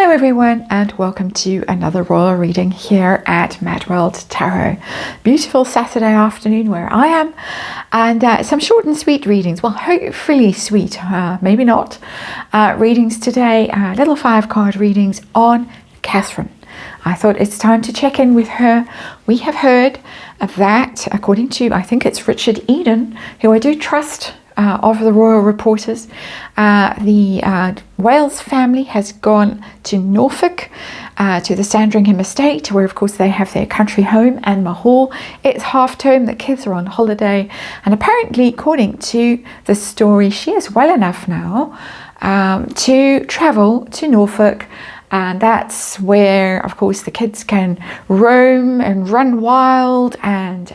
Hello everyone, and welcome to another royal reading here at MadWorldTarot. Beautiful Saturday afternoon where I am, and some short and sweet readings. Well, hopefully sweet, maybe not. Readings today, little 5-card readings on Catherine. I thought it's time to check in with her. We have heard that, according to, I think it's Richard Eden, who I do trust, of the royal reporters, the Wales family has gone to Norfolk, to the Sandringham estate, where of course they have their country home and Mahal. It's half term, the kids are on holiday, and apparently, according to the story, she is well enough now to travel to Norfolk. And that's where, of course, the kids can roam and run wild and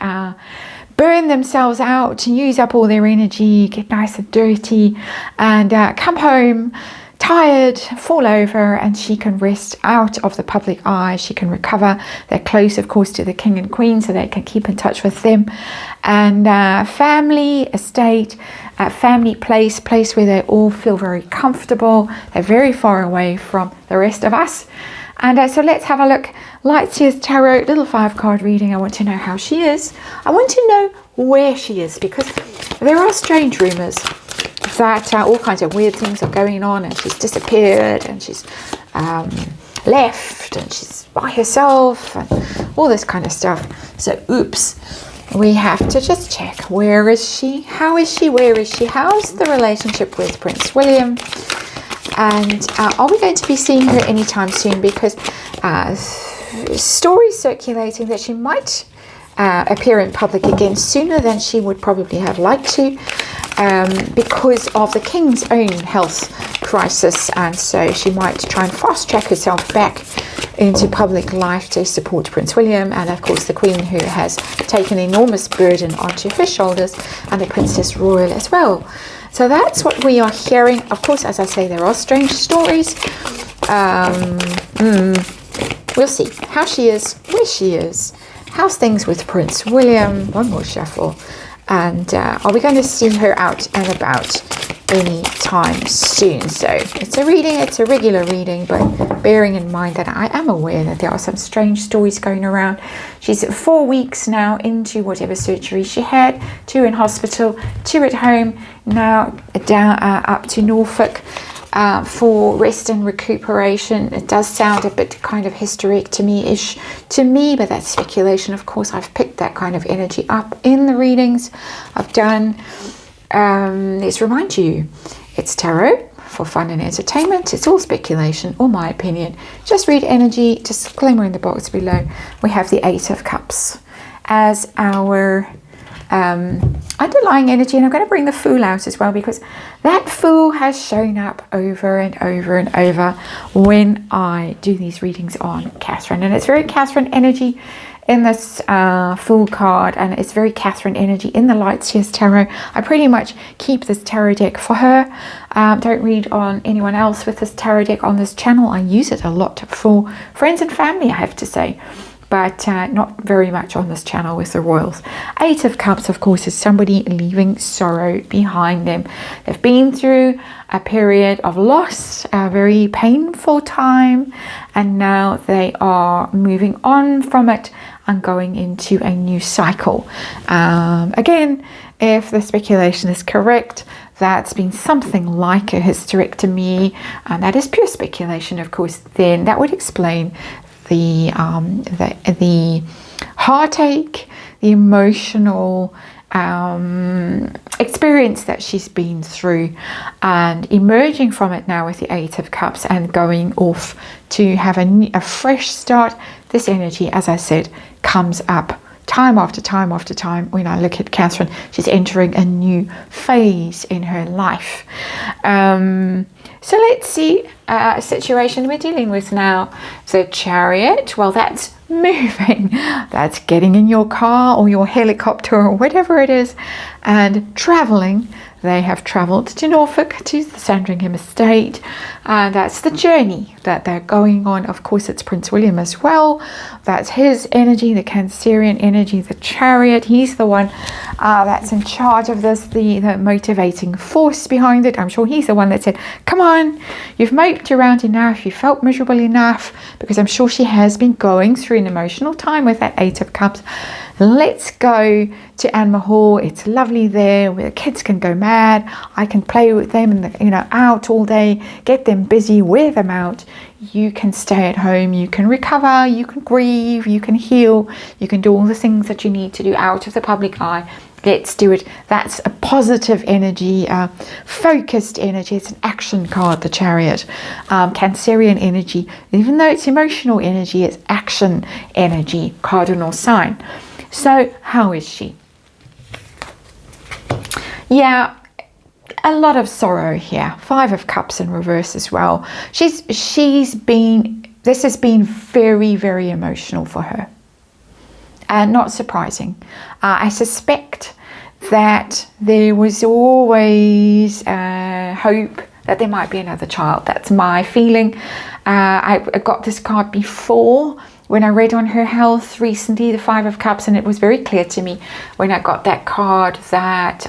burn themselves out and use up all their energy, get nice and dirty, and come home tired, fall over, and she can rest out of the public eye. She can recover. They're close, of course, to the king and queen, so they can keep in touch with them. And family, estate, family place where they all feel very comfortable. They're very far away from the rest of us. And so let's have a look. Lightseer's Tarot, little 5-card reading. I want to know how she is. I want to know where she is, because there are strange rumours that all kinds of weird things are going on, and she's disappeared, and she's left, and she's by herself, and all this kind of stuff. So, oops. We have to just check. Where is she? How is she? Where is she? How's the relationship with Prince William? And are we going to be seeing her anytime soon? Because stories circulating that she might appear in public again sooner than she would probably have liked to, because of the king's own health crisis, and so she might try and fast track herself back into public life to support Prince William, and of course the Queen, who has taken an enormous burden onto her shoulders, and the Princess Royal as well. So that's what we are hearing. Of course, as I say, there are strange stories. We'll see how she is, where she is, how's things with Prince William. One more shuffle. And are we going to see her out and about any time soon? So it's a reading, it's a regular reading, but bearing in mind that I am aware that there are some strange stories going around. She's 4 weeks now into whatever surgery she had, 2 in hospital, 2 at home, now down up to Norfolk for rest and recuperation. It does sound a bit kind of hysterectomy-ish to me, but that's speculation. Of course, I've picked that kind of energy up in the readings I've done. Let's remind you, it's tarot for fun and entertainment. It's all speculation or my opinion. Just read energy. Disclaimer in the box below. We have the 8 of Cups as our underlying energy, and I'm going to bring the Fool out as well, because that Fool has shown up over and over and over when I do these readings on Catherine, and it's very Catherine energy in this Fool card, and it's very Catherine energy in the Lightseer's Tarot. I pretty much keep this tarot deck for her. Don't read on anyone else with this tarot deck on this channel. I use it a lot for friends and family, I have to say, but not very much on this channel with the royals. 8 of Cups, of course, is somebody leaving sorrow behind them. They've been through a period of loss, a very painful time, and now they are moving on from it and going into a new cycle. Again, if the speculation is correct, that's been something like a hysterectomy, and that is pure speculation, of course, then that would explain the heartache, the emotional experience that she's been through, and emerging from it now with the 8 of Cups and going off to have a fresh start. This energy, as I said, comes up time after time after time when I look at Catherine. She's entering a new phase in her life. So let's see a situation we're dealing with now. So Chariot, well, that's moving. That's getting in your car or your helicopter or whatever it is and traveling They have travelled to Norfolk, to the Sandringham estate, and that's the journey that they're going on. Of course, it's Prince William as well. That's his energy, the Cancerian energy, the Chariot. He's the one that's in charge of this, the motivating force behind it. I'm sure he's the one that said, come on, you've moped around enough, you felt miserable enough, because I'm sure she has been going through an emotional time with that Eight of Cups. Let's go to Anma Hall. It's lovely there where the kids can go mad. I can play with them and out all day, get them busy, wear them out. You can stay at home, you can recover, you can grieve, you can heal, you can do all the things that you need to do out of the public eye. Let's do it. That's a positive energy, focused energy. It's an action card, the Chariot. Cancerian energy, even though it's emotional energy, it's action energy, cardinal sign. So how is she? Yeah, a lot of sorrow here. Five of Cups in reverse as well. This has been very, very emotional for her. Not surprising. I suspect that there was always hope that there might be another child. That's my feeling. I got this card before when I read on her health recently, the Five of Cups, and it was very clear to me when I got that card that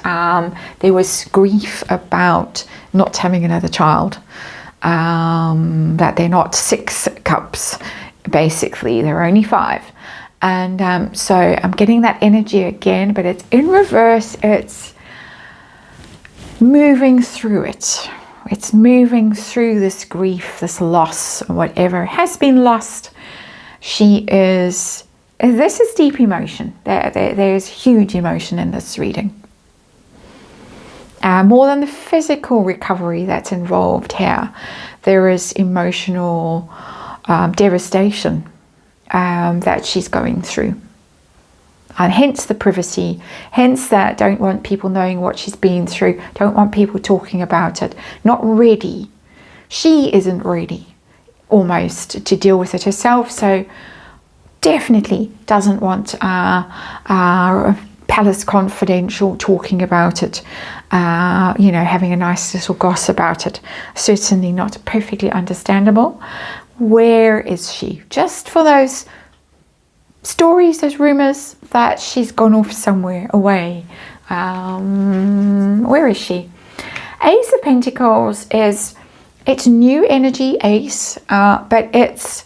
there was grief about not having another child, that they're not 6 cups, basically, they're only 5. And so I'm getting that energy again, but it's in reverse. It's moving through it. It's moving through this grief, this loss, whatever has been lost. This is deep emotion. There's huge emotion in this reading. More than the physical recovery that's involved here, there is emotional devastation that she's going through. And hence the privacy, hence that don't want people knowing what she's been through, don't want people talking about it, not ready. She isn't ready almost to deal with it herself, so definitely doesn't want Palace Confidential talking about it, having a nice little gossip about it. Certainly not perfectly understandable. Where is she? Just for those stories, those rumors that she's gone off somewhere away. Where is she? Ace of Pentacles it's new energy, Ace, but it's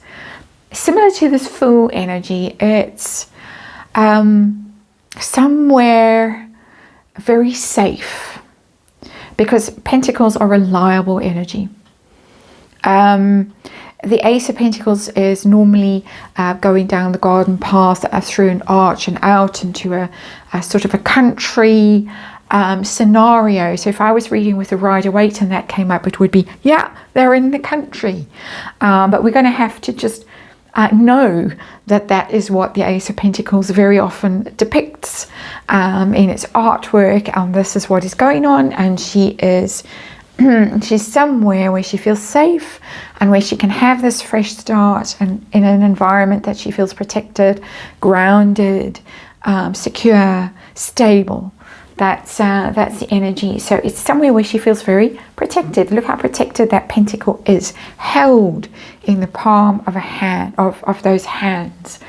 similar to this Fool energy. It's somewhere very safe, because Pentacles are reliable energy. The Ace of Pentacles is normally going down the garden path through an arch and out into a sort of a country scenario. So if I was reading with a Rider-Waite and that came up, it would be, yeah, they're in the country. But we're going to have to just know that that is what the Ace of Pentacles very often depicts in its artwork. This is what is going on, and she's somewhere where she feels safe and where she can have this fresh start, and in an environment that she feels protected, grounded, secure, stable. That's the energy. So it's somewhere where she feels very protected. Look how protected that pentacle is, held in the palm of a hand, of those hands.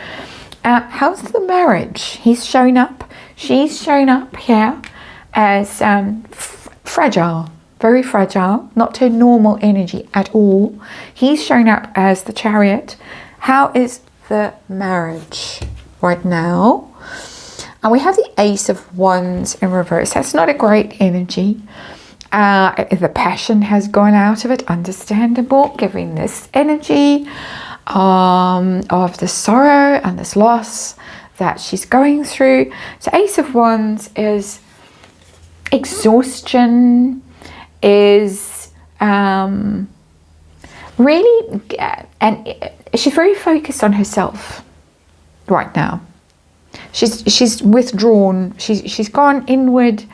How's the marriage? He's shown up. She's shown up here as fragile, very fragile, not her normal energy at all. He's shown up as the Chariot. How is the marriage right now? And we have the Ace of Wands in reverse. That's not a great energy. The passion has gone out of it, understandable, giving this energy of the sorrow and this loss that she's going through. So Ace of Wands is exhaustion, is really, and she's very focused on herself right now. She's withdrawn. She's gone inward.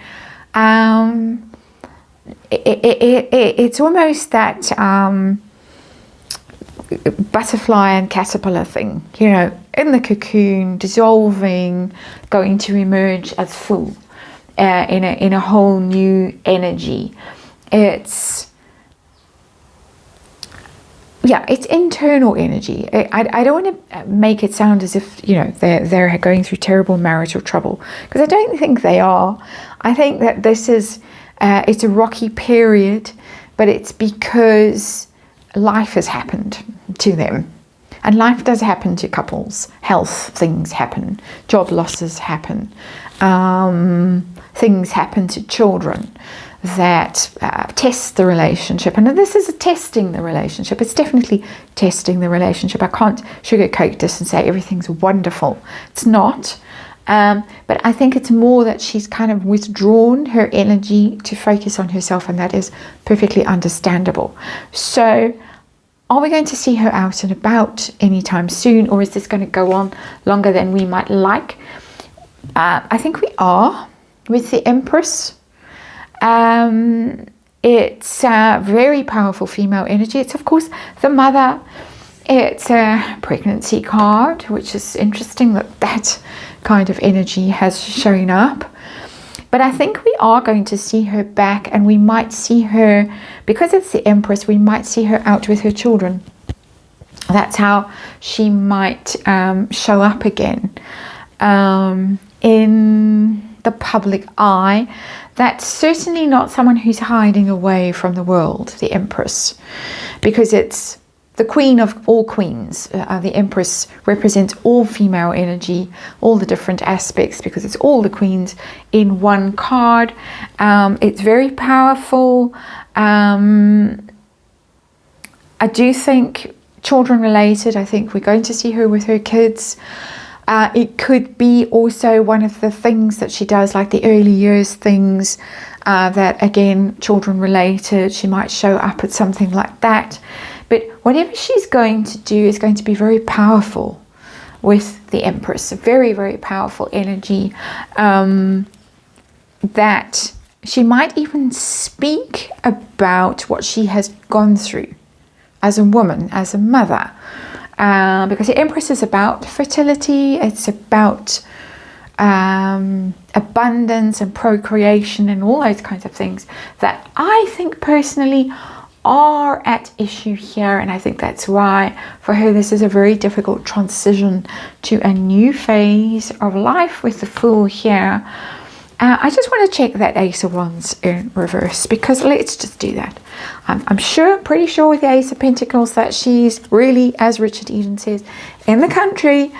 It's almost that butterfly and caterpillar thing, in the cocoon, dissolving, going to emerge as full. in a whole new energy. It's internal energy. I don't want to make it sound as if, you know, they're going through terrible marital trouble, because I don't think they are. I think that this is it's a rocky period, but it's because life has happened to them. And life does happen to couples. Health things happen. Job losses happen. Things happen to children that test the relationship. And this is testing the relationship. It's definitely testing the relationship. I can't sugarcoat this and say everything's wonderful. It's not. But I think it's more that she's kind of withdrawn her energy to focus on herself, and that is perfectly understandable. So are we going to see her out and about anytime soon, or is this going to go on longer than we might like? I think we are with the Empress. It's a very powerful female energy. It's, of course, the mother. It's a pregnancy card, which is interesting that kind of energy has shown up. But I think we are going to see her back, and we might see her, because it's the Empress, we might see her out with her children. That's how she might show up again in the public eye. That's certainly not someone who's hiding away from the world, the Empress, because it's the queen of all queens. The Empress represents all female energy, all the different aspects, because it's all the queens in one card. It's very powerful. I do think children related. I think we're going to see her with her kids. It could be also one of the things that she does, like the early years things, that again, children related. She might show up at something like that. But whatever she's going to do is going to be very powerful with the Empress. A very, very powerful energy, that she might even speak about what she has gone through as a woman, as a mother. Because the Empress is about fertility. It's about abundance and procreation and all those kinds of things that I think personally are at issue here. And I think that's why for her this is a very difficult transition to a new phase of life with the Fool here. I just want to check that Ace of Wands in reverse, because let's just do that. I'm pretty sure with the Ace of Pentacles that she's really, as Richard Eden says, in the country.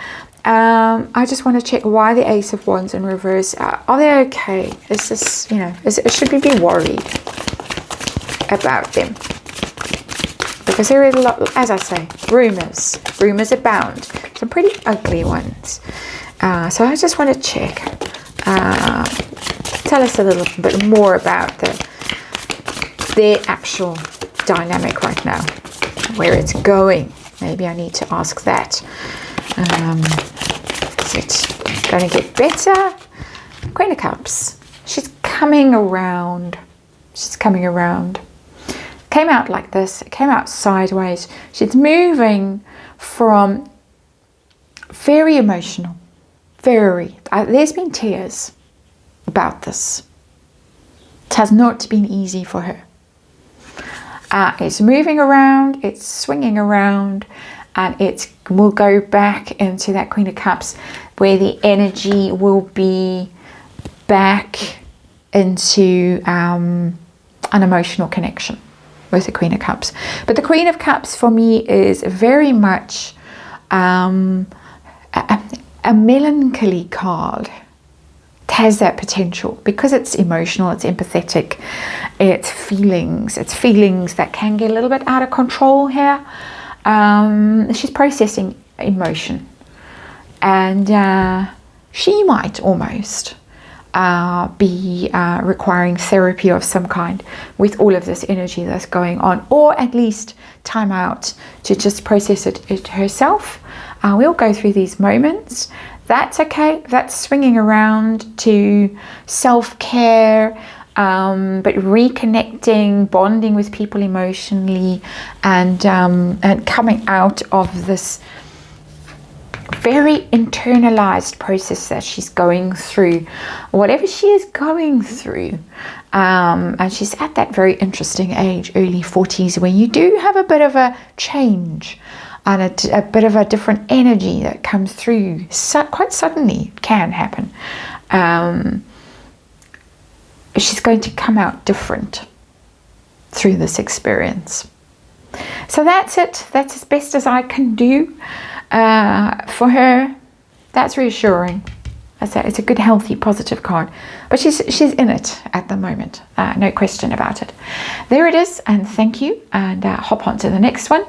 I just want to check why the Ace of Wands in reverse. Are they okay? Is this, you know, should we be worried about them? Because there is a lot, as I say, rumors abound, some pretty ugly ones. So I just want to check. Tell us a little bit more about their actual dynamic right now, where it's going. Maybe I need to ask that. Is it going to get better? Queen of Cups. She's coming around. Came out like this. It came out sideways. She's moving from very emotional. There's been tears about this. It has not been easy for her. It's moving around, it's swinging around, and it will go back into that Queen of Cups, where the energy will be back into an emotional connection with the Queen of Cups. But the Queen of Cups for me is very much a melancholy card. It has that potential because it's emotional, it's empathetic, it's feelings that can get a little bit out of control here. She's processing emotion, and she might almost be requiring therapy of some kind with all of this energy that's going on, or at least time out to just process it herself. We'll go through these moments. That's okay. That's swinging around to self-care, but reconnecting, bonding with people emotionally, and coming out of this very internalized process that she's going through, whatever she is going through. And she's at that very interesting age, early 40s, where you do have a bit of a change and a bit of a different energy that comes through quite suddenly. It can happen. She's going to come out different through this experience. So that's it. That's as best as I can do for her. That's reassuring. It's a good, healthy, positive card. But she's in it at the moment. No question about it. There it is. And thank you. And hop on to the next one.